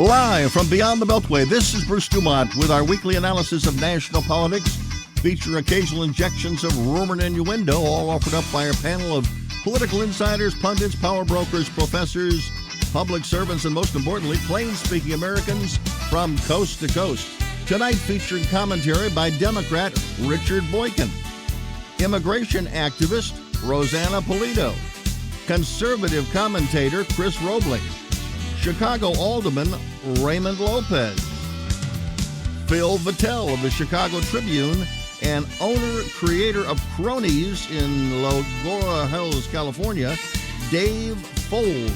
Live from beyond the Beltway, this is Bruce DuMont with our weekly analysis of national politics, featuring occasional injections of rumor and innuendo, all offered up by our panel of political insiders, pundits, power brokers, professors, public servants, and most importantly, plain-speaking Americans from coast to coast. Tonight featuring commentary by Democrat Richard Boykin, immigration activist Rosanna Pulido, conservative commentator Chris Robling, Chicago Alderman Raymond Lopez, Phil Vattel of the Chicago Tribune, and owner-creator of Cronies in Laguna Hills, California, Dave Folds.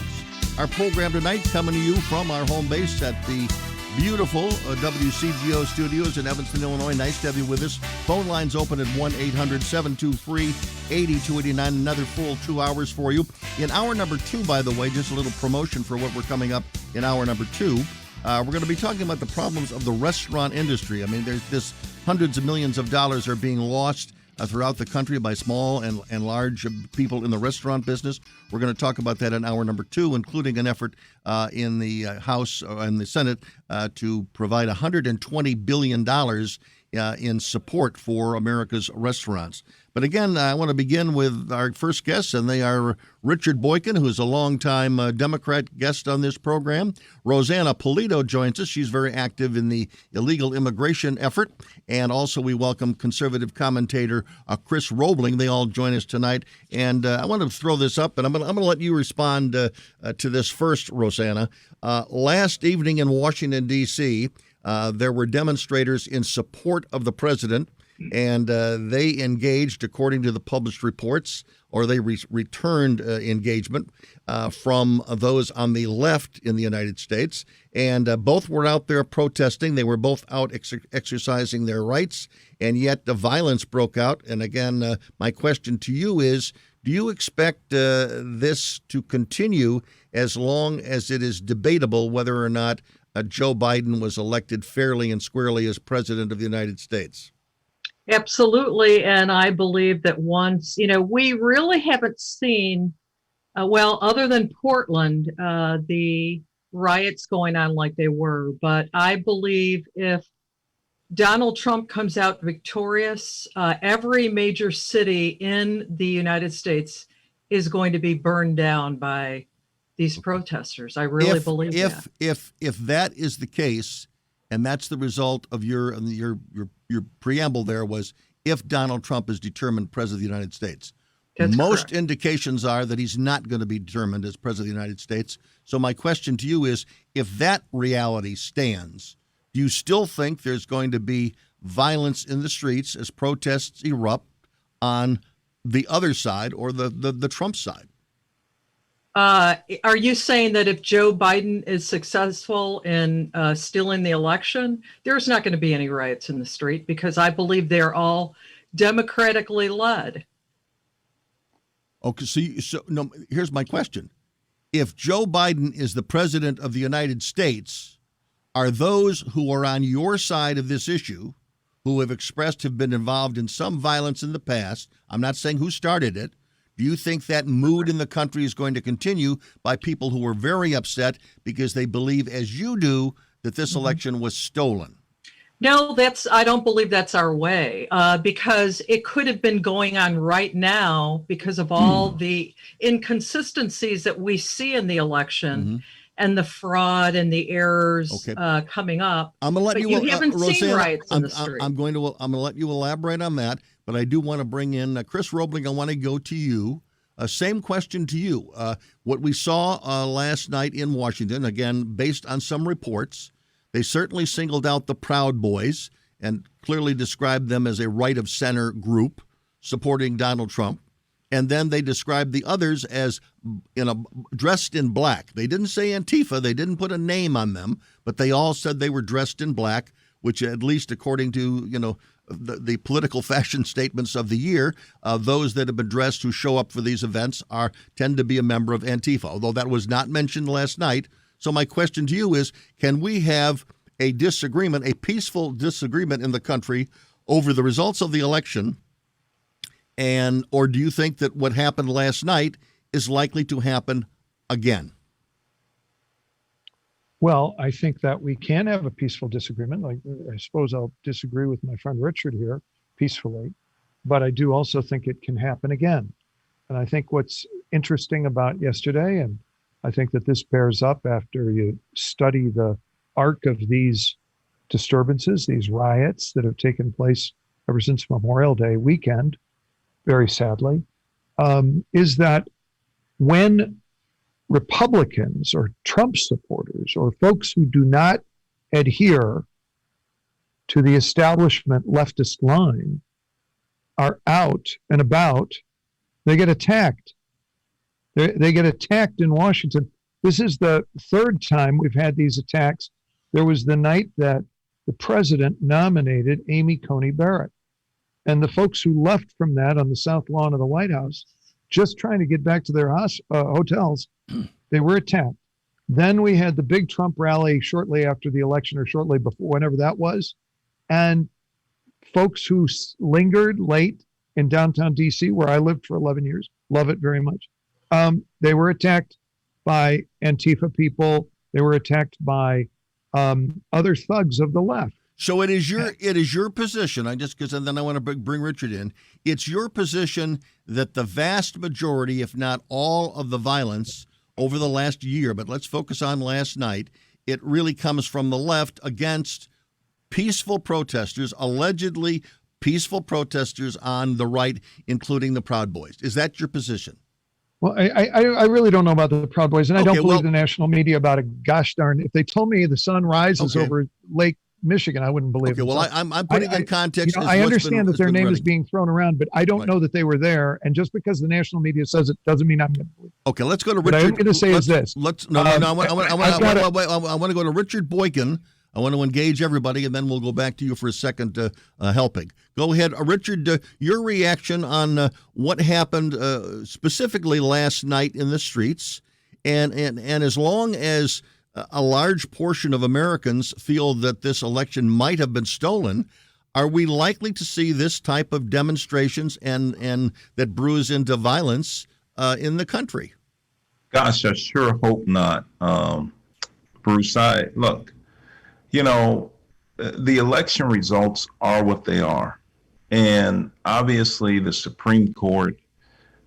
Our program tonight coming to you from our home base at the beautiful WCGO studios in Evanston, Illinois. Nice to have you with us. Phone lines open at 1-800-723-8289. Another full 2 hours for you. In hour number 2, by the way, just a little promotion for what we're coming up in hour number 2. We're going to be talking about the problems of the restaurant industry. I mean, there's this hundreds of millions of dollars are being lost throughout the country by small and large people in the restaurant business. We're going to talk about that in hour number 2, including an effort in the House and the Senate to provide $120 billion in support for America's restaurants. But again, I want to begin with our first guests, and they are Richard Boykin, who is a longtime Democrat guest on this program. Rosanna Pulido joins us. She's very active in the illegal immigration effort. And also we welcome conservative commentator Chris Robling. They all join us tonight. And I want to throw this up, and I'm going to let you respond to this first, Rosanna. Last evening in Washington, D.C., there were demonstrators in support of the president, and they engaged, according to the published reports, or they returned engagement from those on the left in the United States. And both were out there protesting. They were both out exercising their rights, and yet the violence broke out. And again, my question to you is, do you expect this to continue as long as it is debatable whether or not Joe Biden was elected fairly and squarely as president of the United States? Absolutely. And I believe that once, we really haven't seen, other than Portland, the riots going on like they were. But I believe if Donald Trump comes out victorious, every major city in the United States is going to be burned down by these protesters. I really believe that. If that is the case, and that's the result of your preamble there was, if Donald Trump is determined president of the United States. That's Most correct. Indications are that he's not going to be determined as president of the United States. So my question to you is, if that reality stands, do you still think there's going to be violence in the streets as protests erupt on the other side or the Trump side? Are you saying that if Joe Biden is successful in stealing the election, there's not going to be any riots in the street? Because I believe they're all democratically led. Okay, no. Here's my question: if Joe Biden is the president of the United States, are those who are on your side of this issue, who have been involved in some violence in the past? I'm not saying who started it. Do you think that mood in the country is going to continue by people who are very upset because they believe, as you do, that this election was stolen? No, I don't believe that's our way, because it could have been going on right now because of all the inconsistencies that we see in the election and the fraud and the errors coming up. I'm going to let you haven't seen riots in the street. I'm going to let you elaborate on that. But I do want to bring in Chris Robling. I want to go to you. Same question to you. What we saw last night in Washington, again, based on some reports, they certainly singled out the Proud Boys and clearly described them as a right-of-center group supporting Donald Trump. And then they described the others as dressed in black. They didn't say Antifa. They didn't put a name on them, but they all said they were dressed in black, which, at least according to, the political fashion statements of the year, those that have been dressed who show up for these events tend to be a member of Antifa, although that was not mentioned last night. So my question to you is, can we have a peaceful disagreement in the country over the results of the election, or do you think that what happened last night is likely to happen again? Well, I think that we can have a peaceful disagreement. Like, I suppose I'll disagree with my friend Richard here peacefully, but I do also think it can happen again. And I think what's interesting about yesterday, and I think that this bears up after you study the arc of these disturbances, these riots that have taken place ever since Memorial Day weekend, very sadly, is that when Republicans or Trump supporters or folks who do not adhere to the establishment leftist line are out and about, they get attacked. They get attacked in Washington. This is the third time we've had these attacks. There was the night that the president nominated Amy Coney Barrett. And the folks who left from that on the South Lawn of the White House, just trying to get back to their hotels, they were attacked. Then we had the big Trump rally shortly after the election or shortly before, whenever that was. And folks who lingered late in downtown DC, where I lived for 11 years, love it very much. They were attacked by Antifa people. They were attacked by other thugs of the left. So it is your position. And then I want to bring Richard in. It's your position that the vast majority, if not all, of the violence over the last year, but let's focus on last night, it really comes from the left against peaceful protesters, allegedly peaceful protesters on the right, including the Proud Boys. Is that your position? Well, I really don't know about the Proud Boys, and I don't believe the national media about it. Gosh darn, if they told me the sun rises over Lake Michigan, I wouldn't believe it. Okay, well, I'm putting in context. I understand that their name is being thrown around, but I don't know that they were there. And just because the national media says it doesn't mean I'm going to believe it. Okay, let's go to Richard. What I'm going to say is this. I want to go to Richard Boykin. I want to engage everybody, and then we'll go back to you for a second helping. Go ahead, Richard, your reaction on what happened specifically last night in the streets. And as long as a large portion of Americans feel that this election might have been stolen, are we likely to see this type of demonstrations and that brews into violence in the country? Gosh, I sure hope not, Bruce. Look, the election results are what they are. And obviously the Supreme Court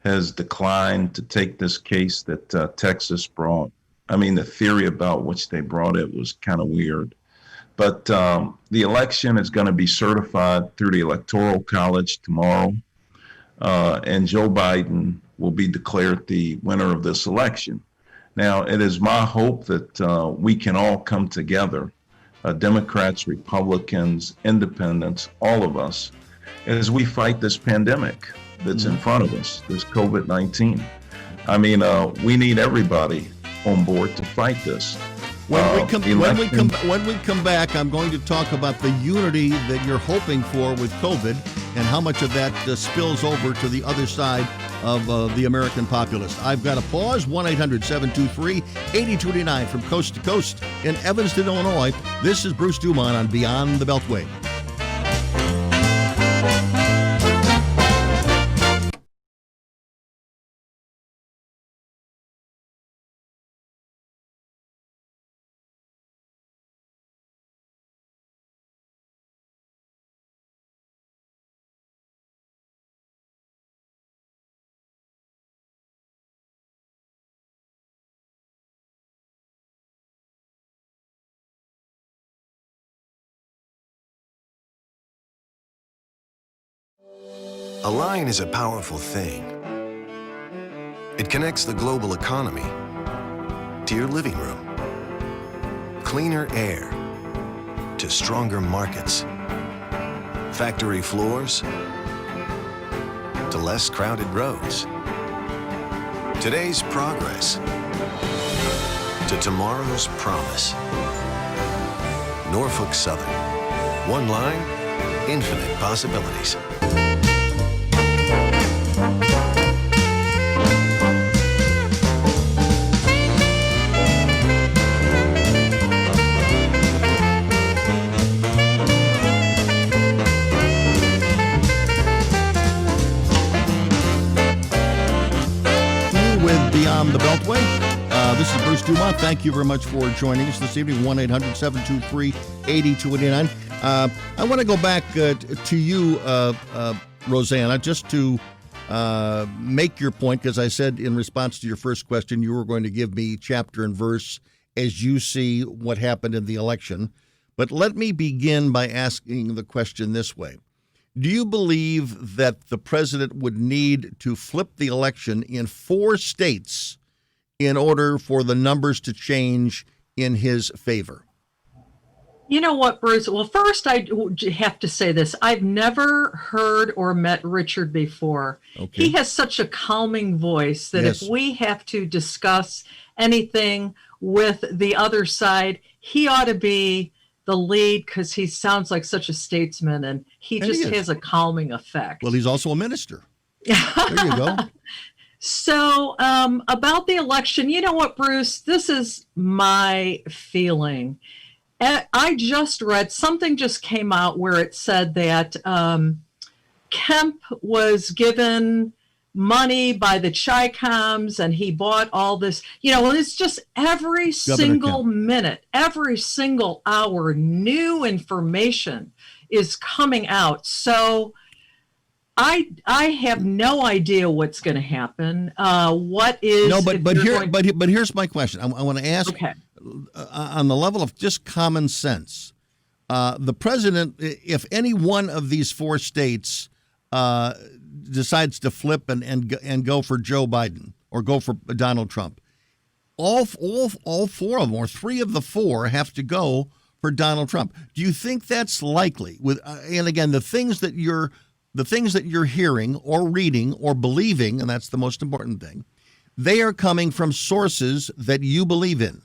has declined to take this case that Texas brought. I mean, the theory about which they brought it was kind of weird. But the election is going to be certified through the Electoral College tomorrow. And Joe Biden will be declared the winner of this election. Now, it is my hope that we can all come together, Democrats, Republicans, independents, all of us, as we fight this pandemic that's in front of us, this COVID-19. I mean, we need everybody on board to fight this. When we come back, I'm going to talk about the unity that you're hoping for with COVID and how much of that spills over to the other side of the American populace. I've got to pause. 1-800-723-8229 from coast to coast in Evanston, Illinois. This is Bruce DuMont on Beyond the Beltway. A line is a powerful thing. It connects the global economy to your living room, cleaner air to stronger markets, factory floors to less crowded roads, today's progress to tomorrow's promise. Norfolk Southern. One line, infinite possibilities. Beyond the Beltway. This is Bruce DuMont, thank you very much for joining us this evening. 1-800-723-8289. I want to go back to you, Rosanna, just to make your point, because I said in response to your first question, you were going to give me chapter and verse as you see what happened in the election. But let me begin by asking the question this way. Do you believe that the president would need to flip the election in 4 states in order for the numbers to change in his favor? You know what, Bruce? Well, first, I have to say this. I've never heard or met Richard before. Okay. He has such a calming voice that Yes. if we have to discuss anything with the other side, he ought to be the lead because he sounds like such a statesman and he just has a calming effect. Well, he's also a minister. There you go. So about the election, you know what, Bruce? This is my feeling. I just read, something just came out where it said that Kemp was given money by the Chi-Coms and he bought all this, it's just every single minute, every single hour, new information is coming out. So I have no idea what's going to happen. But here's my question. I want to ask, on the level of just common sense, the president, if any one of these 4 states decides to flip and go for Joe Biden or go for Donald Trump, all 4 of them or 3 of the 4 have to go for Donald Trump. Do you think that's likely? And again, the things that you're hearing or reading or believing, and that's the most important thing, they are coming from sources that you believe in.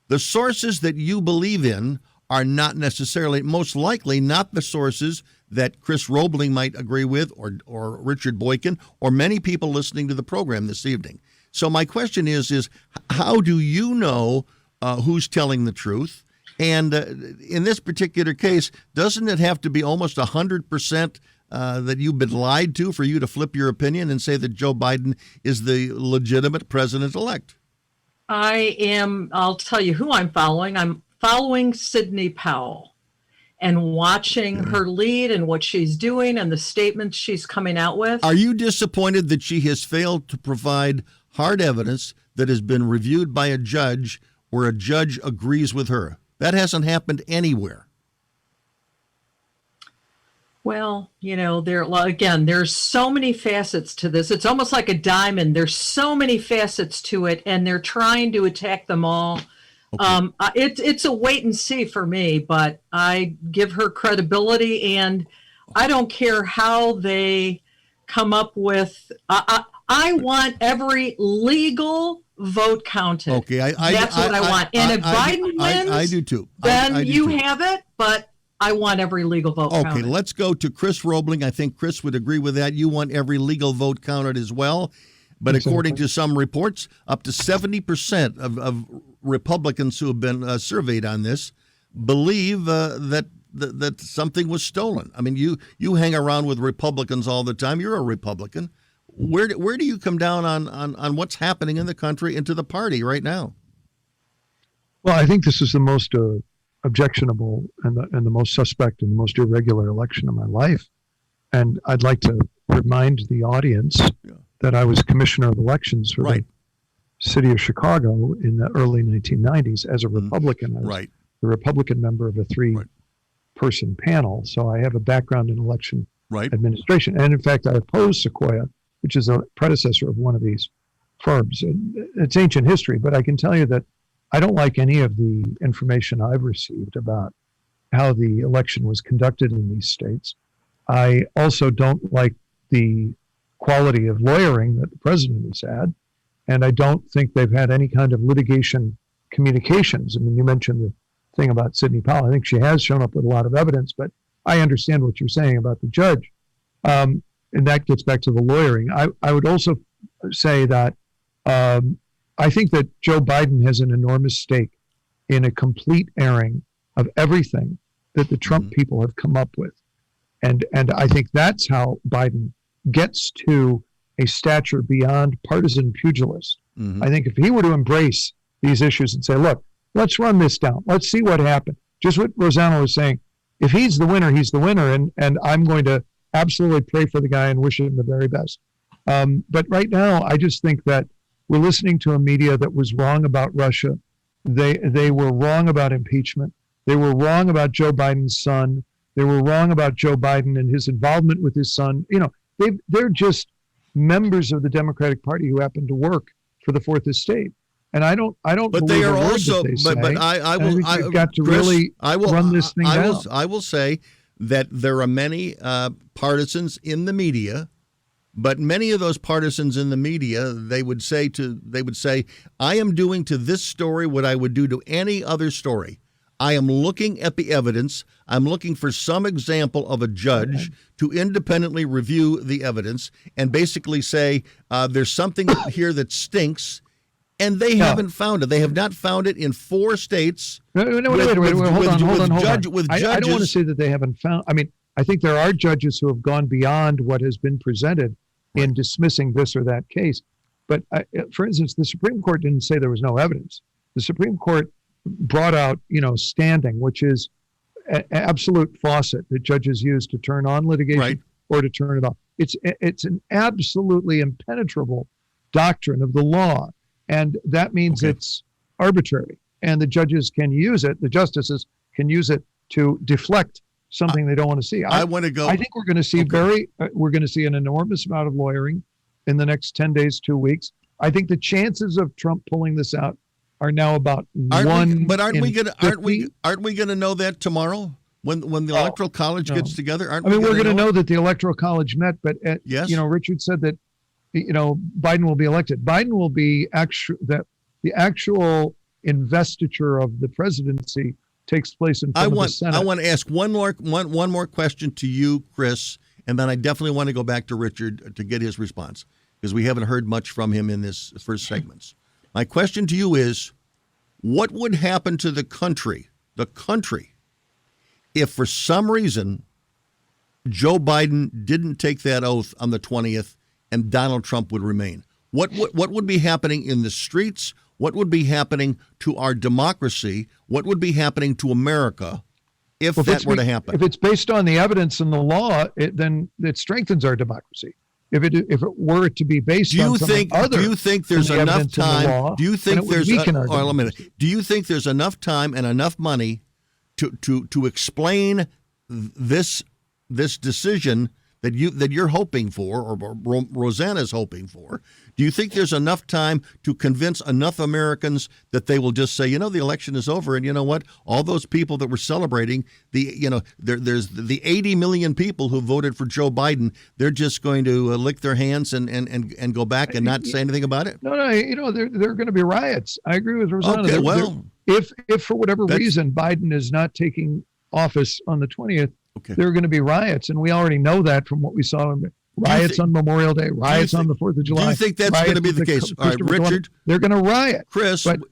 The sources that you believe in are not necessarily, most likely, not the sources that Chris Robling might agree with or Richard Boykin or many people listening to the program this evening. So my question is how do you know who's telling the truth? And in this particular case, doesn't it have to be almost 100% that you've been lied to for you to flip your opinion and say that Joe Biden is the legitimate president-elect? I'll tell you who I'm following. I'm following Sidney Powell and watching her lead and what she's doing and the statements she's coming out with. Are you disappointed that she has failed to provide hard evidence that has been reviewed by a judge where a judge agrees with her? That hasn't happened anywhere. Well, there's so many facets to this. It's almost like a diamond. There's so many facets to it, and they're trying to attack them all. Okay. It's a wait and see for me, but I give her credibility, and I don't care how they come up with. I want every legal vote counted. Okay, that's what I want. And if Biden wins, I do too. Then you have it, but I want every legal vote counted. Okay, let's go to Chris Robling. I think Chris would agree with that. You want every legal vote counted as well. But according to some reports, up to 70% of Republicans who have been surveyed on this believe that something was stolen. I mean, you hang around with Republicans all the time. You're a Republican. Where do you come down on what's happening in the country and to the party right now? Well, I think this is the most objectionable and the most suspect and the most irregular election of my life. And I'd like to remind the audience that I was commissioner of elections for the city of Chicago in the early 1990s as a Republican. I was the Republican member of a 3-person panel. So I have a background in election administration. And in fact, I opposed Sequoia, which is a predecessor of one of these firms. It's ancient history, but I can tell you that I don't like any of the information I've received about how the election was conducted in these states. I also don't like the quality of lawyering that the president has had, and I don't think they've had any kind of litigation communications. I mean, you mentioned the thing about Sidney Powell. I think she has shown up with a lot of evidence, but I understand what you're saying about the judge. And that gets back to the lawyering. I would also say that I think that Joe Biden has an enormous stake in a complete airing of everything that the Trump people have come up with. And I think that's how Biden gets to a stature beyond partisan pugilist. I think if he were to embrace these issues and say, look, let's run this down. Let's see what happened. Just what Rosanna was saying. If he's the winner, he's the winner. And I'm going to absolutely pray for the guy and wish him the very best. But right now, I just think that we're listening to a media that was wrong about Russia. They were wrong about impeachment. They were wrong about Joe Biden's son. They were wrong about Joe Biden and his involvement with his son. They're just members of the Democratic Party who happen to work for the Fourth Estate. And I don't. But they are also. But I will. We've got to really run this thing down. I will say that there are many partisans in the media, but many of those partisans in the media, they would say, I am doing to this story what I would do to any other story. I am looking at the evidence. I'm looking for some example of a judge to independently review the evidence and basically say there's something here that stinks. And they haven't found it. They have not found it in 4 states. Wait. Hold on. I don't want to say that they haven't found. I mean, I think there are judges who have gone beyond what has been presented in dismissing this or that case. But for instance, the Supreme Court didn't say there was no evidence. The Supreme Court brought out, standing, which is an absolute faucet that judges use to turn on litigation or to turn it off. It's an absolutely impenetrable doctrine of the law. And that means it's arbitrary, and the judges can use it. The justices can use it to deflect something they don't want to see. I want to go. I think we're going to see we're going to see an enormous amount of lawyering in the next 10 days, 2 weeks. I think the chances of Trump pulling this out are now about one. But aren't we going to know that tomorrow when the Electoral College gets together? We're going to know that the Electoral College met. But Richard said that. Biden will be elected. Biden will be the actual investiture of the presidency takes place in front of the Senate. I want to ask one more question to you, Chris, and then I definitely want to go back to Richard to get his response because we haven't heard much from him in this first segments. My question to you is, what would happen to the country, if for some reason Joe Biden didn't take that oath on the 20th and Donald Trump would remain? What would be happening in the streets? What would be happening to our democracy? What would be happening to America if that were to happen? If it's based on the evidence and the law, then it strengthens our democracy. If it were to be based on something other, do you think there's enough time? Do you think there's Do you think there's enough time and enough money to explain this decision that you're hoping for, or Rosanna's hoping for? Do you think there's enough time to convince enough Americans that they will just say, the election is over, and you know what? All those people that were celebrating there's the 80 million people who voted for Joe Biden. They're just going to lick their hands and go back and not say anything about it. No, there are going to be riots. I agree with Rosanna. Okay, well, if for whatever reason Biden is not taking office on the 20th. Okay. There are going to be riots, and we already know that from what we saw. Riots on Memorial Day, riots on the 4th of July. Do you think that's going to be the case? All right, Richard. They're going to riot. Chris, I'm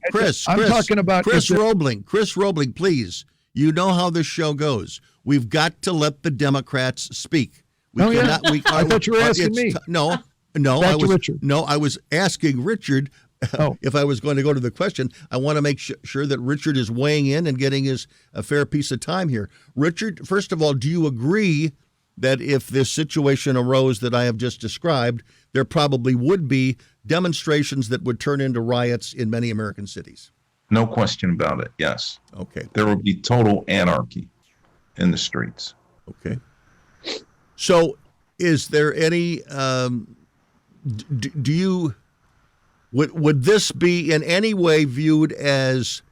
talking about Chris Robling. Chris Robling, please. You know how this show goes. We've got to let the Democrats speak. I thought you were asking me. No, I was asking Richard. If I was going to go to the question, I want to make sure that Richard is weighing in and getting a fair piece of time here. Richard, first of all, do you agree that if this situation arose that I have just described, there probably would be demonstrations that would turn into riots in many American cities? No question about it, yes. Okay. There would be total anarchy in the streets. Okay. So is there any, would this be in any way viewed as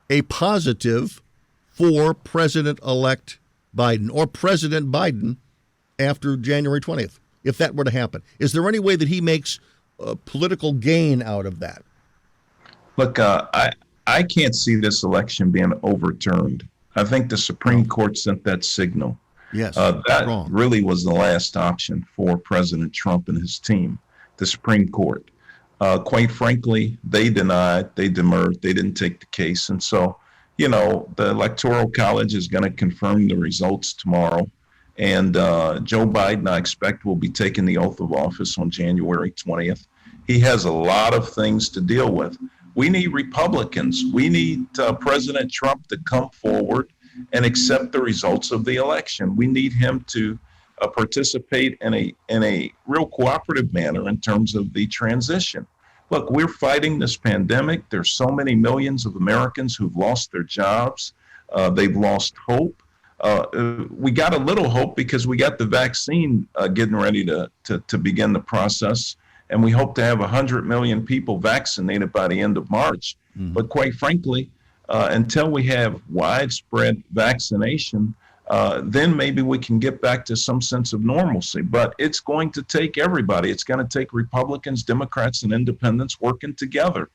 a positive for President-elect Biden or President Biden after January 20th, if that were to happen? Is there any way that he makes a political gain out of that? Look, I can't see this election being overturned. I think the Supreme Court sent that signal. Yes, that really was the last option for President Trump and his team, the Supreme Court. Quite frankly, they denied, they demurred, they didn't take the case. And so, the Electoral College is going to confirm the results tomorrow. And Joe Biden, I expect, will be taking the oath of office on January 20th. He has a lot of things to deal with. We need Republicans. We need President Trump to come forward and accept the results of the election. We need him to participate in a real cooperative manner in terms of the transition. Look, we're fighting this pandemic. There's so many millions of Americans who've lost their jobs. They've lost hope. We got a little hope because we got the vaccine getting ready to begin the process. And we hope to have 100 million people vaccinated by the end of March. Mm-hmm. But quite frankly, until we have widespread vaccination, then maybe we can get back to some sense of normalcy. But it's going to take everybody. It's going to take Republicans, Democrats, and independents working together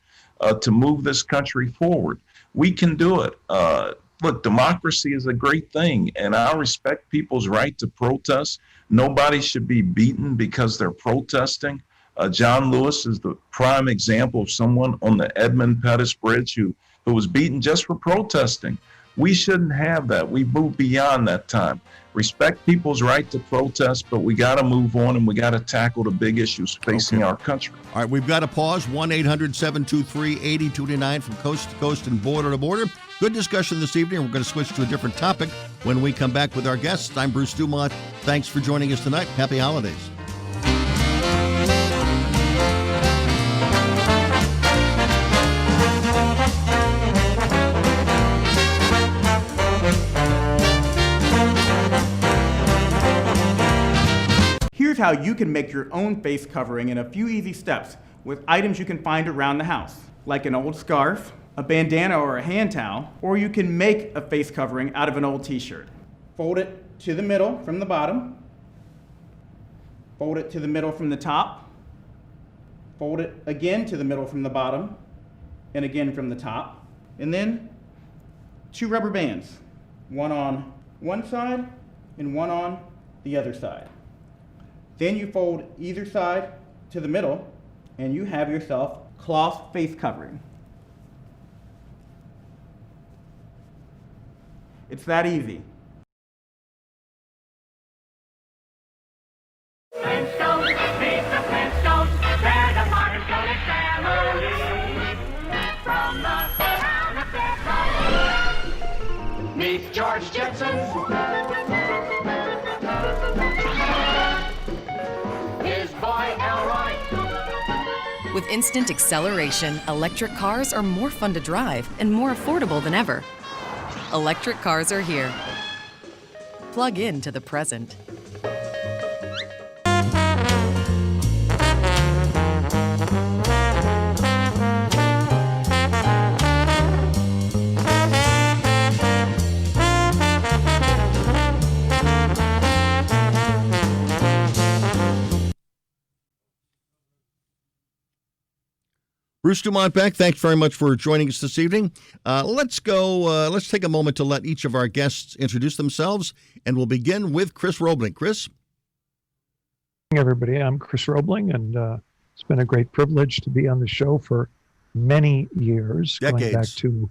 to move this country forward. We can do it. Look, democracy is a great thing, and I respect people's right to protest. Nobody should be beaten because they're protesting. John Lewis is the prime example of someone on the Edmund Pettus Bridge who was beaten just for protesting. We shouldn't have that. We move beyond that time. Respect people's right to protest, but we got to move on and we got to tackle the big issues facing our country. All right, we've got to pause. 1-800-723-8029 from coast to coast and border to border. Good discussion this evening. We're going to switch to a different topic when we come back with our guests. I'm Bruce DuMont. Thanks for joining us tonight. Happy holidays. Here's how you can make your own face covering in a few easy steps with items you can find around the house, like an old scarf, a bandana or a hand towel, or you can make a face covering out of an old t-shirt. Fold it to the middle from the bottom, fold it to the middle from the top, fold it again to the middle from the bottom, and again from the top, and then 2 rubber bands, one on one side and one on the other side. Then you fold either side to the middle and you have yourself cloth face covering. It's that easy. Flintstones, meet the Flintstones, they're the modern Sonic family. From the town of Fairfield, meet George Jetson. With instant acceleration, electric cars are more fun to drive and more affordable than ever. Electric cars are here. Plug in to the present. Bruce DuMont back. Thanks very much for joining us this evening. Let's take a moment to let each of our guests introduce themselves, and we'll begin with Chris Robling. Chris? Hey, everybody. I'm Chris Robling, and it's been a great privilege to be on the show for many years, decades, going back to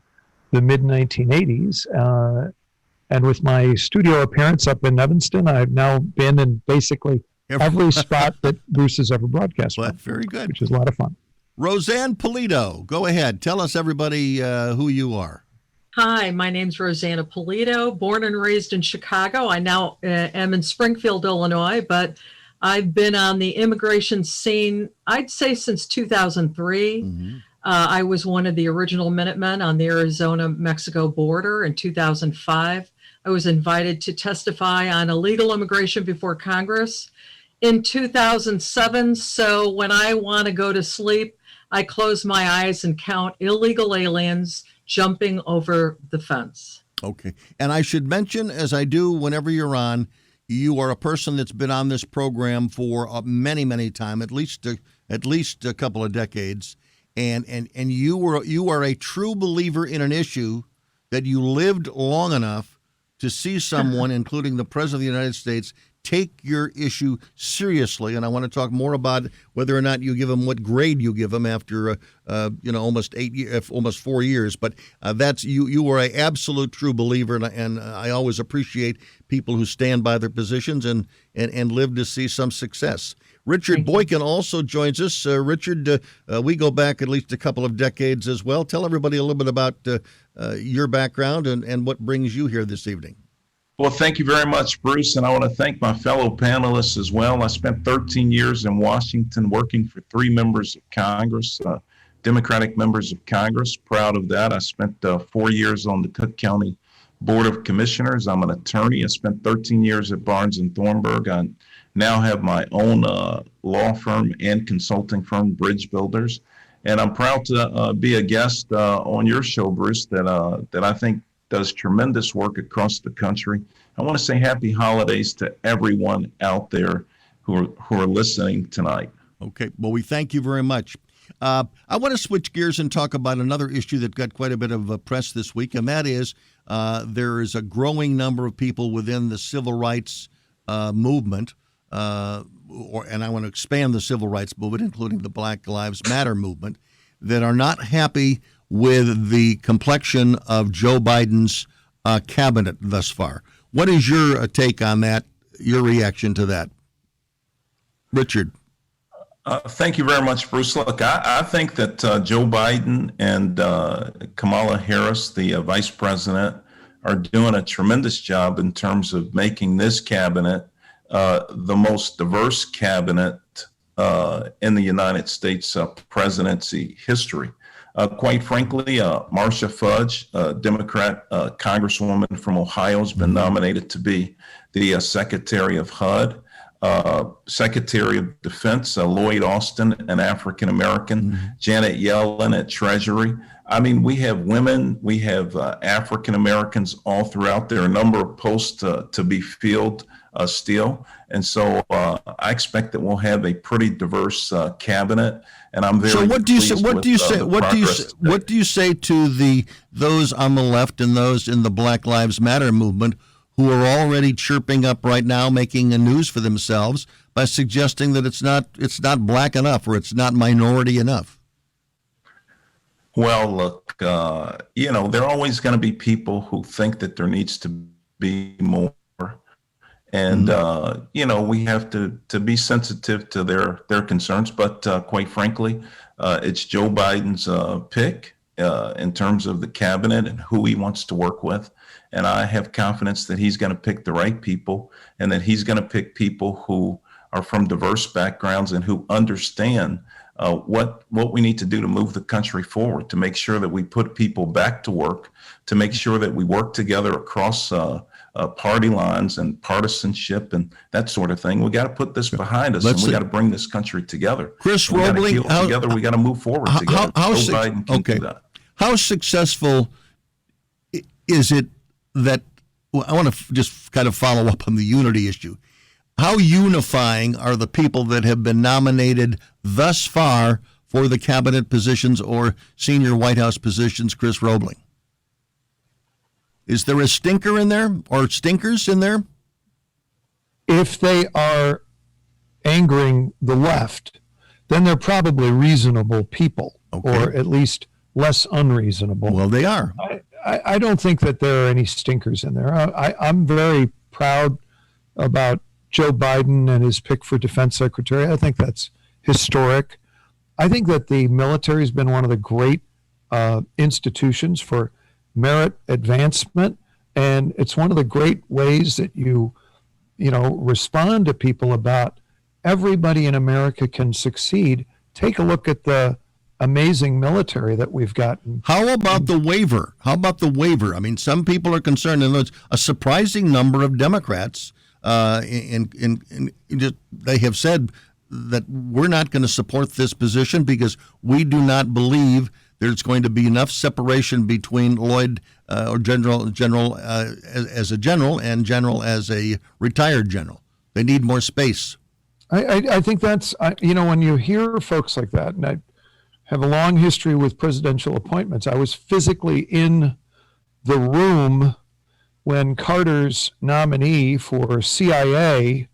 the mid-1980s. And with my studio appearance up in Evanston, I've now been in basically every spot that Bruce has ever broadcast from, very good, which is a lot of fun. Rosanna Pulido, go ahead. Tell us, everybody, who you are. Hi, my name's Rosanna Pulido, born and raised in Chicago. I now am in Springfield, Illinois, but I've been on the immigration scene, I'd say, since 2003. Mm-hmm. I was one of the original Minutemen on the Arizona-Mexico border in 2005. I was invited to testify on illegal immigration before Congress in 2007. So when I want to go to sleep, I close my eyes and count illegal aliens jumping over the fence. Okay. And I should mention, as I do whenever you're on, you are a person that's been on this program for many, many times, at least a couple of decades. And you are a true believer in an issue that you lived long enough to see someone, including the President of the United States, take your issue seriously. And I want to talk more about whether or not you give them, what grade you give them after almost 4 years. But that's you are an absolute true believer, and I always appreciate people who stand by their positions and live to see some success. Richard Boykin also joins us. Richard, we go back at least a couple of decades as well. Tell everybody a little bit about your background and what brings you here this evening. Well, thank you very much, Bruce, and I want to thank my fellow panelists as well. I spent 13 years in Washington working for 3 members of Congress, Democratic members of Congress. Proud of that. I spent 4 years on the Cook County Board of Commissioners. I'm an attorney. I spent 13 years at Barnes & Thornburg. I now have my own law firm and consulting firm, Bridge Builders. And I'm proud to be a guest on your show, Bruce, that I think does tremendous work across the country. I want to say happy holidays to everyone out there who are listening tonight. Okay. Well, we thank you very much. I want to switch gears and talk about another issue that got quite a bit of press this week, and that is there is a growing number of people within the civil rights movement, and I want to expand the civil rights movement, including the Black Lives Matter movement, that are not happy with the complexion of Joe Biden's cabinet thus far. What is your take on that, your reaction to that? Richard. Thank you very much, Bruce. Look, I think that Joe Biden and Kamala Harris, the vice president, are doing a tremendous job in terms of making this cabinet the most diverse cabinet in the United States presidency history. Quite frankly, Marcia Fudge, a Democrat congresswoman from Ohio, has been nominated to be the Secretary of HUD. Secretary of Defense, Lloyd Austin, an African-American, Janet Yellen at Treasury. I mean, we have women, we have African-Americans all throughout. There are a number of posts to be filled still. And so I expect that we'll have a pretty diverse cabinet. And I'm very So what do you say? What do you say to those on the left and those in the Black Lives Matter movement who are already chirping up right now, making a news for themselves by suggesting that it's not black enough or it's not minority enough? Well, look, there are always going to be people who think that there needs to be more. And, we have to be sensitive to their concerns. But quite frankly, it's Joe Biden's pick in terms of the cabinet and who he wants to work with. And I have confidence that he's going to pick the right people and that he's going to pick people who are from diverse backgrounds and who understand what we need to do to move the country forward, to make sure that we put people back to work, to make sure that we work together across party lines and partisanship and that sort of thing. We got to put this behind us, and we got to bring this country together. Chris Robling, together. We got to move forward together. Joe Biden can do that. How successful is it that? Well, I want to just kind of follow up on the unity issue. How unifying are the people that have been nominated thus far for the cabinet positions or senior White House positions, Chris Robling? Is there a stinker in there or stinkers in there? If they are angering the left, then they're probably reasonable people, or at least less unreasonable. Well, they are. I don't think that there are any stinkers in there. I'm very proud about Joe Biden and his pick for defense secretary. I think that's historic. I think that the military has been one of the great institutions for merit advancement, and it's one of the great ways that you respond to people about everybody in America can succeed. Take a look at the amazing military that we've gotten. How about the waiver? I mean, some people are concerned, and there's a surprising number of Democrats they have said that we're not going to support this position because we do not believe there's going to be enough separation between Lloyd or general as a general and general as a retired general. They need more space. I think that's, when you hear folks like that, and I have a long history with presidential appointments. I was physically in the room when Carter's nominee for CIA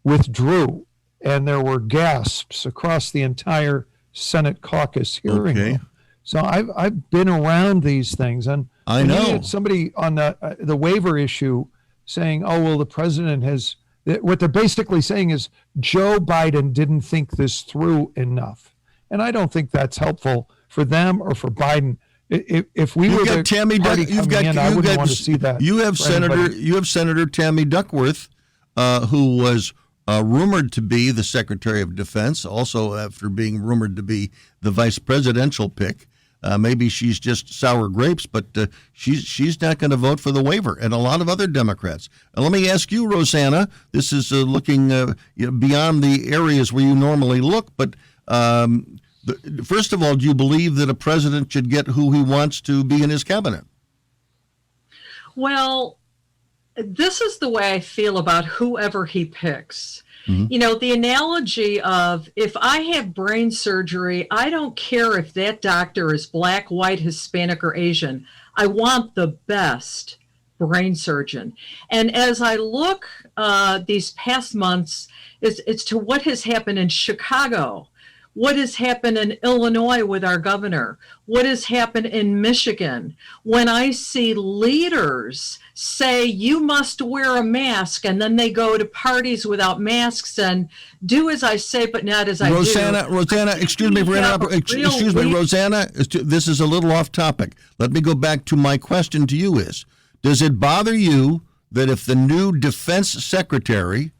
withdrew, and there were gasps across the entire Senate caucus hearing. Okay. So I've been around these things, and I know somebody on the waiver issue saying, "Oh well, the president has What they're basically saying is Joe Biden didn't think this through enough. And I don't think that's helpful for them or for Biden. If we You've were got the Tammy party Duck, you've coming got, in, I you've wouldn't got, want to see that. you have Senator Tammy Duckworth, who was rumored to be the Secretary of Defense, also after being rumored to be the vice presidential pick. Maybe she's just sour grapes, but she's not going to vote for the waiver, and a lot of other Democrats. Let me ask you, Rosanna. This is looking beyond the areas where you normally look, but first of all, do you believe that a president should get who he wants to be in his cabinet? Well, this is the way I feel about whoever he picks. Mm-hmm. You know, the analogy of if I have brain surgery, I don't care if that doctor is black, white, Hispanic, or Asian. I want the best brain surgeon. And as I look these past months, it's to what has happened in Chicago, what has happened in Illinois with our governor, what has happened in Michigan. When I see leaders say you must wear a mask, and then they go to parties without masks and do as I say but not as I do. Rosanna, excuse me for interrupting. Excuse me, Rosanna, this is a little off topic. Let me go back to my question to you does it bother you that if the new defense secretary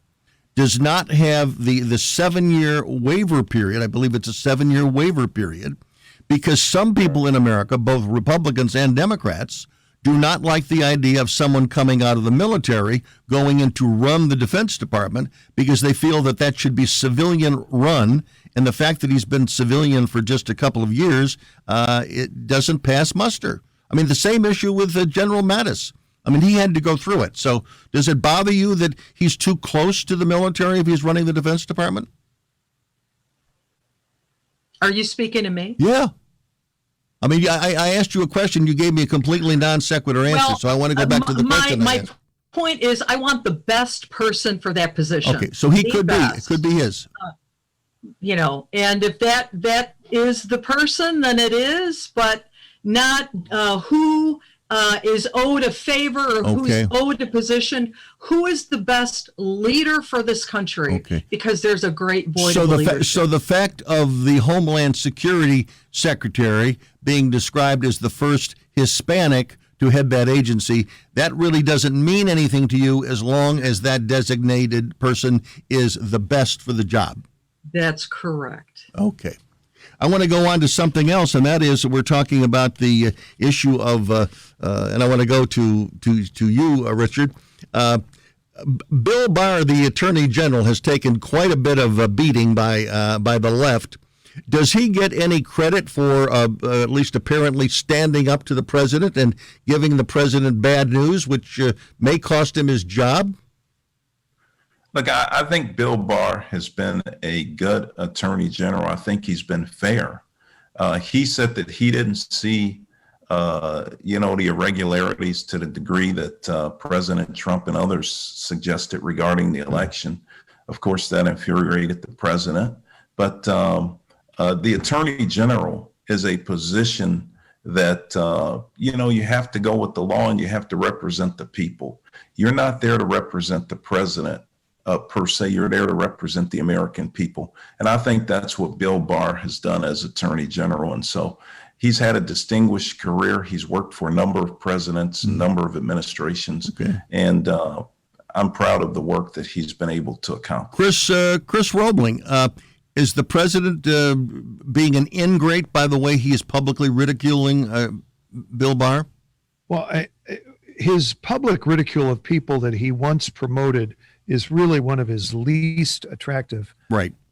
does not have the 7-year waiver period, I believe it's a 7-year waiver period, because some people in America, both Republicans and Democrats, do not like the idea of someone coming out of the military going in to run the Defense Department because they feel that should be civilian run, and the fact that he's been civilian for just a couple of years, it doesn't pass muster. I mean, the same issue with General Mattis. I mean, he had to go through it. So does it bother you that he's too close to the military if he's running the Defense Department? Are you speaking to me? Yeah. I mean, I asked you a question. You gave me a completely non sequitur answer, so I want to go back to the question. My point is I want the best person for that position. Okay, so he could be. It could be his. You know, and if that is the person, then it is, but not who is owed a favor or who's owed a position. Who is the best leader for this country? Okay. Because there's a great void of leadership. So the fact of the Homeland Security Secretary being described as the first Hispanic to head that agency, that really doesn't mean anything to you as long as that designated person is the best for the job. That's correct. Okay. I want to go on to something else, and that is we're talking about the issue of, and I want to go to you, Richard. Bill Barr, the Attorney General, has taken quite a bit of a beating by the left. Does he get any credit for at least apparently standing up to the president and giving the president bad news, which may cost him his job? Look, I think Bill Barr has been a good attorney general. I think he's been fair. He said that he didn't see, the irregularities to the degree that President Trump and others suggested regarding the election. Of course, that infuriated the president. But the attorney general is a position that, you have to go with the law and you have to represent the people. You're not there to represent the president. Per se, you're there to represent the American people. And I think that's what Bill Barr has done as Attorney General. And so he's had a distinguished career. He's worked for a number of presidents, a number of administrations. Okay. And I'm proud of the work that he's been able to accomplish. Chris Robling, is the president being an ingrate by the way he is publicly ridiculing Bill Barr? Well, his public ridicule of people that he once promoted is really one of his least attractive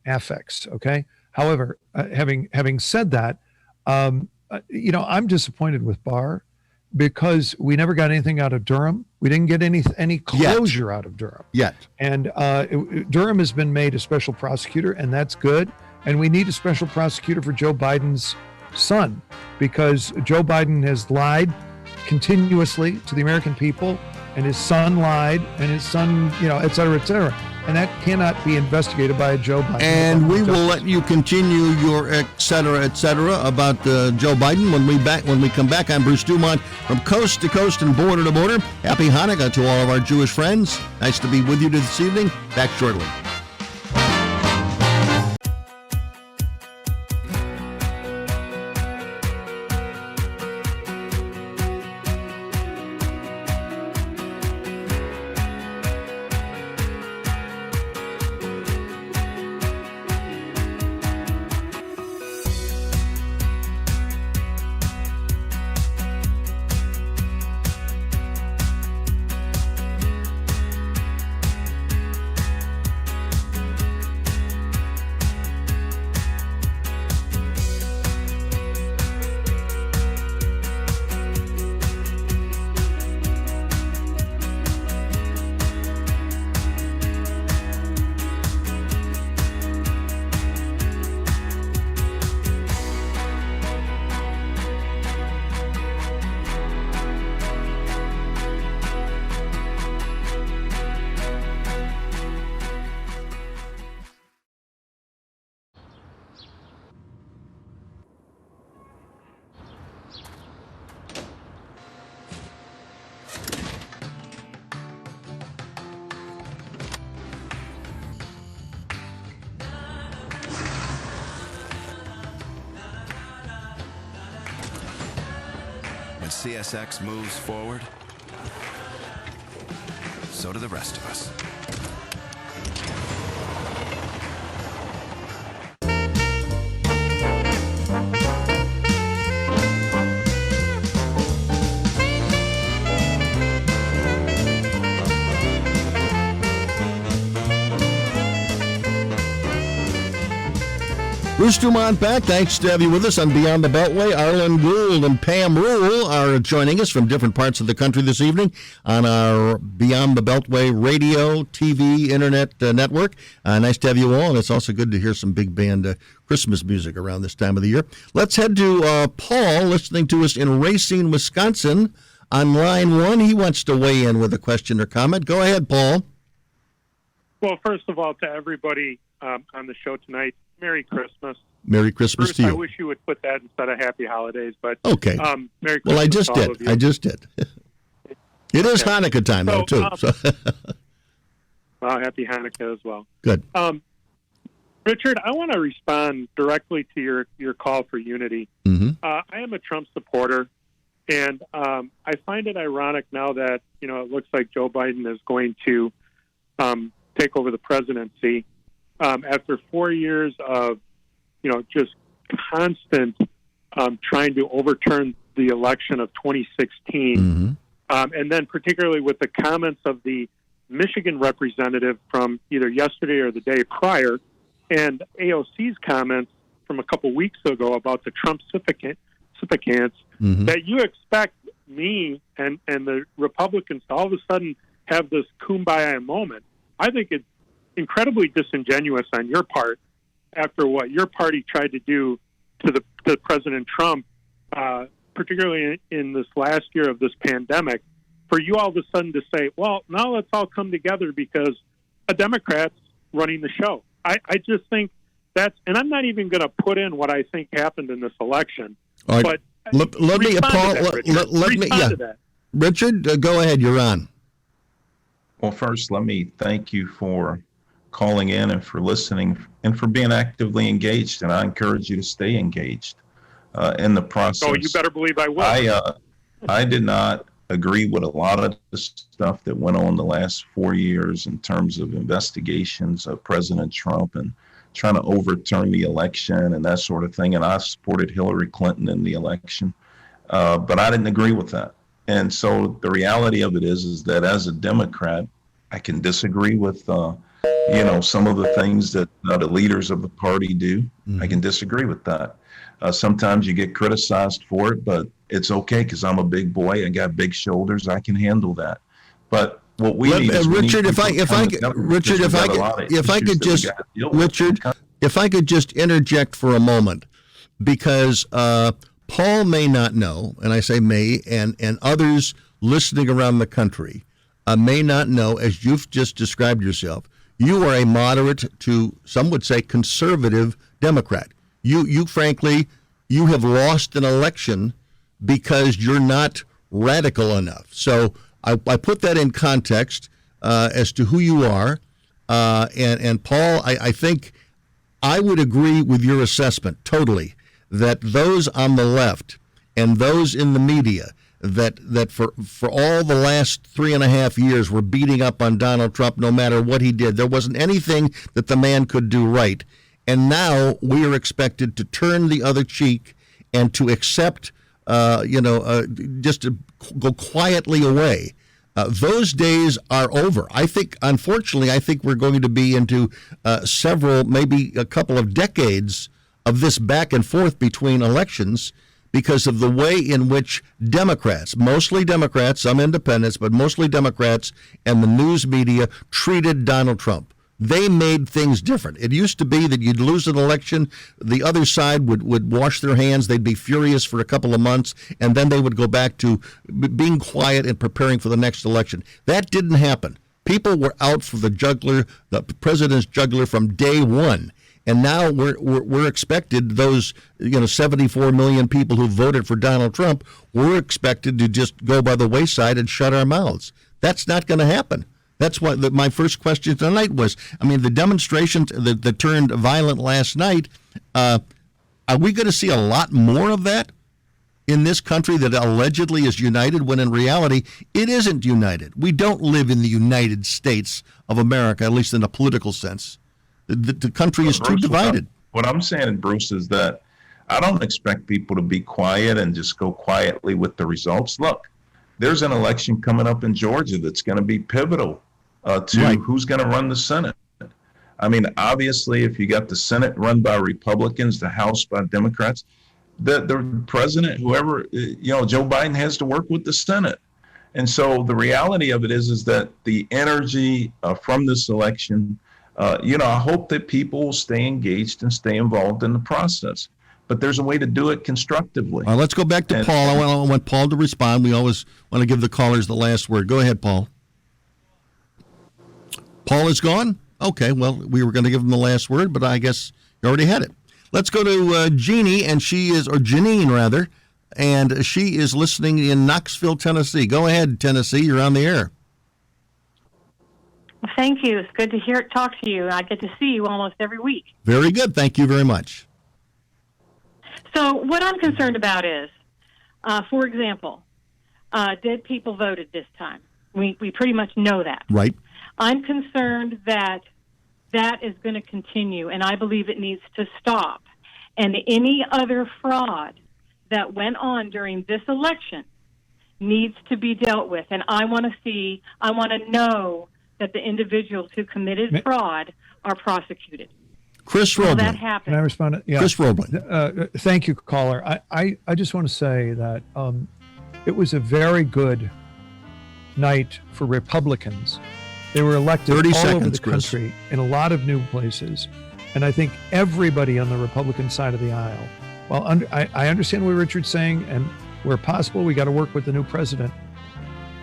affects. Okay. However, having said that, I'm disappointed with Barr because we never got anything out of Durham. We didn't get any closure out of Durham yet. And Durham has been made a special prosecutor, and that's good. And we need a special prosecutor for Joe Biden's son, because Joe Biden has lied continuously to the American people, and his son lied, and his son, et cetera, et cetera. And that cannot be investigated by a Joe Biden. And we will let you continue your et cetera, about Joe Biden when we come back. I'm Bruce DuMont from coast to coast and border to border. Happy Hanukkah to all of our Jewish friends. Nice to be with you this evening. Back shortly. When CSX moves forward, so do the rest of us. Bruce DuMont back. Thanks to have you with us on Beyond the Beltway. Arlen Gould and Pam Rule are joining us from different parts of the country this evening on our Beyond the Beltway radio, TV, internet network. Nice to have you all, and it's also good to hear some big band Christmas music around this time of the year. Let's head to Paul, listening to us in Racine, Wisconsin, on line 1. He wants to weigh in with a question or comment. Go ahead, Paul. Well, first of all, to everybody on the show tonight, Merry Christmas. Merry Christmas Bruce, to you. I wish you would put that instead of Happy Holidays, but okay. Merry Christmas. Well, I just to all did. of you. I just did. It is Hanukkah time, though, too. Well, Happy Hanukkah as well. Good. Richard, I want to respond directly to your call for unity. Mm-hmm. I am a Trump supporter, and I find it ironic now that it looks like Joe Biden is going to take over the presidency. After 4 years of, just constant trying to overturn the election of 2016, Mm-hmm. and then particularly with the comments of the Michigan representative from either yesterday or the day prior, and AOC's comments from a couple weeks ago about the Trump sycophants, Mm-hmm. that you expect me and the Republicans to all of a sudden have this kumbaya moment. I think it's incredibly disingenuous on your part after what your party tried to do to President Trump, particularly in this last year of this pandemic, for you all of a sudden to say, well, now let's all come together because a Democrat's running the show. I just think that's, and I'm not even going to put in what I think happened in this election. All right. But let me, Paul, let me, yeah. Richard, go ahead. You're on. Well, first, let me thank you for calling in and for listening and for being actively engaged. And I encourage you to stay engaged in the process. Oh, you better believe I will. I did not agree with a lot of the stuff that went on the last 4 years in terms of investigations of President Trump and trying to overturn the election and that sort of thing. And I supported Hillary Clinton in the election, but I didn't agree with that. And so the reality of it is that as a Democrat, I can disagree with, some of the things that the leaders of the party do. Mm-hmm. I can disagree with that. Sometimes you get criticized for it, but it's okay because I'm a big boy. I got big shoulders. I can handle that. But what we need is Richard, if I could just interject for a moment, because Paul may not know, and I say may, and others listening around the country may not know, as you've just described yourself, You are a moderate to, some would say, conservative Democrat. You frankly, you have lost an election because you're not radical enough. So I put that in context as to who you are. And Paul, I think I would agree with your assessment totally that those on the left and those in the media that for all the last 3.5 years were beating up on Donald Trump no matter what he did. There wasn't anything that the man could do right. And now we are expected to turn the other cheek and to accept, just to go quietly away. Those days are over. I think, unfortunately, we're going to be into several, maybe a couple of decades of this back and forth between elections because of the way in which Democrats, mostly Democrats, some independents, but mostly Democrats and the news media treated Donald Trump. They made things different. It used to be that you'd lose an election, the other side would wash their hands, they'd be furious for a couple of months, and then they would go back to being quiet and preparing for the next election. That didn't happen. People were out for the juggler, the president's juggler from day one. And now we're expected, those 74 million people who voted for Donald Trump, we're expected to just go by the wayside and shut our mouths. That's not going to happen. That's what my first question tonight was. I mean, the demonstrations that turned violent last night, are we going to see a lot more of that in this country that allegedly is united when in reality it isn't united? We don't live in the United States of America, at least in a political sense. The country is too divided. What I'm saying, Bruce, is that I don't expect people to be quiet and just go quietly with the results. Look, there's an election coming up in Georgia that's going to be pivotal to who's going to run the Senate. I mean, obviously, if you got the Senate run by Republicans, the House by Democrats, the president, whoever, Joe Biden has to work with the Senate. And so the reality of it is that the energy from this election, I hope that people will stay engaged and stay involved in the process. But there's a way to do it constructively. Let's go back to Paul. I want Paul to respond. We always want to give the callers the last word. Go ahead, Paul. Paul is gone? Okay, well, we were going to give him the last word, but I guess you already had it. Let's go to Jeannie, and Janine, rather, and she is listening in Knoxville, Tennessee. Go ahead, Tennessee. You're on the air. Well, thank you. It's good to talk to you. I get to see you almost every week. Very good. Thank you very much. So what I'm concerned about is, for example, dead people voted this time. We pretty much know that. Right. I'm concerned that is going to continue, and I believe it needs to stop. And any other fraud that went on during this election needs to be dealt with. And I want to know that the individuals who committed fraud are prosecuted. Chris Robling. That happened. Can I respond? Yeah. Chris Robling. Thank you, caller. I just want to say that it was a very good night for Republicans. They were elected all over the country in a lot of new places. And I think everybody on the Republican side of the aisle, I understand what Richard's saying, and where possible, we got to work with the new president.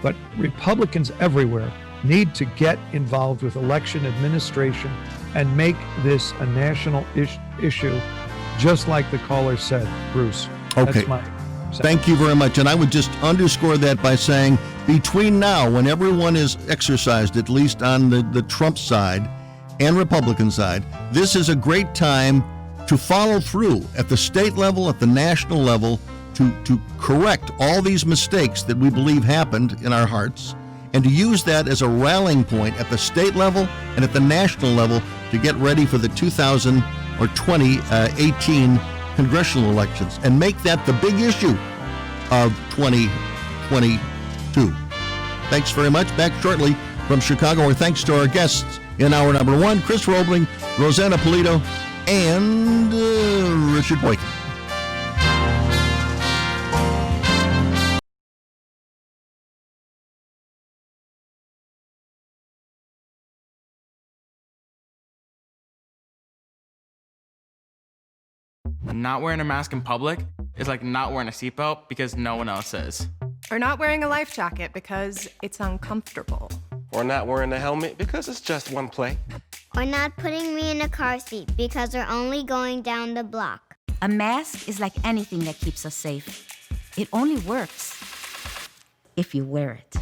But Republicans everywhere need to get involved with election administration and make this a national issue, just like the caller said, Bruce. Okay. That's my Thank you very much. And I would just underscore that by saying between now, when everyone is exercised, at least on the Trump side and Republican side, this is a great time to follow through at the state level, at the national level, to correct all these mistakes that we believe happened in our hearts, and to use that as a rallying point at the state level and at the national level to get ready for the 2018 congressional elections and make that the big issue of 2022. Thanks very much. Back shortly from Chicago. Our thanks to our guests in hour number one, Chris Robling, Rosanna Pulido, and Richard Boykin. Not wearing a mask in public is like not wearing a seatbelt because no one else is. Or not wearing a life jacket because it's uncomfortable. Or not wearing a helmet because it's just one play. Or not putting me in a car seat because we're only going down the block. A mask is like anything that keeps us safe. It only works if you wear it.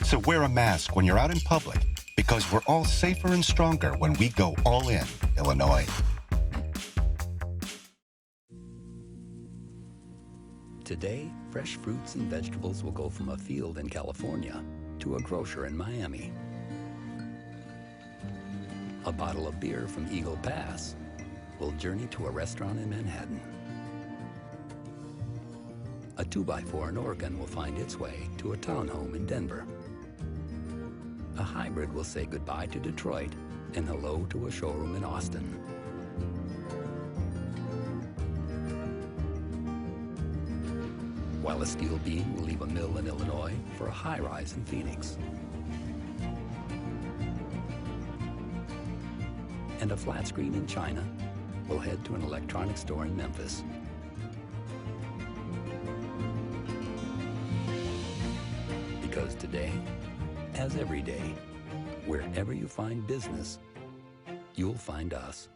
So wear a mask when you're out in public, because we're all safer and stronger when we go all in, Illinois. Today, fresh fruits and vegetables will go from a field in California to a grocer in Miami. A bottle of beer from Eagle Pass will journey to a restaurant in Manhattan. A 2x4 in Oregon will find its way to a townhome in Denver. A hybrid will say goodbye to Detroit and hello to a showroom in Austin. While a steel beam will leave a mill in Illinois for a high-rise in Phoenix. And a flat screen in China will head to an electronics store in Memphis. Because today, as every day, wherever you find business, you'll find us.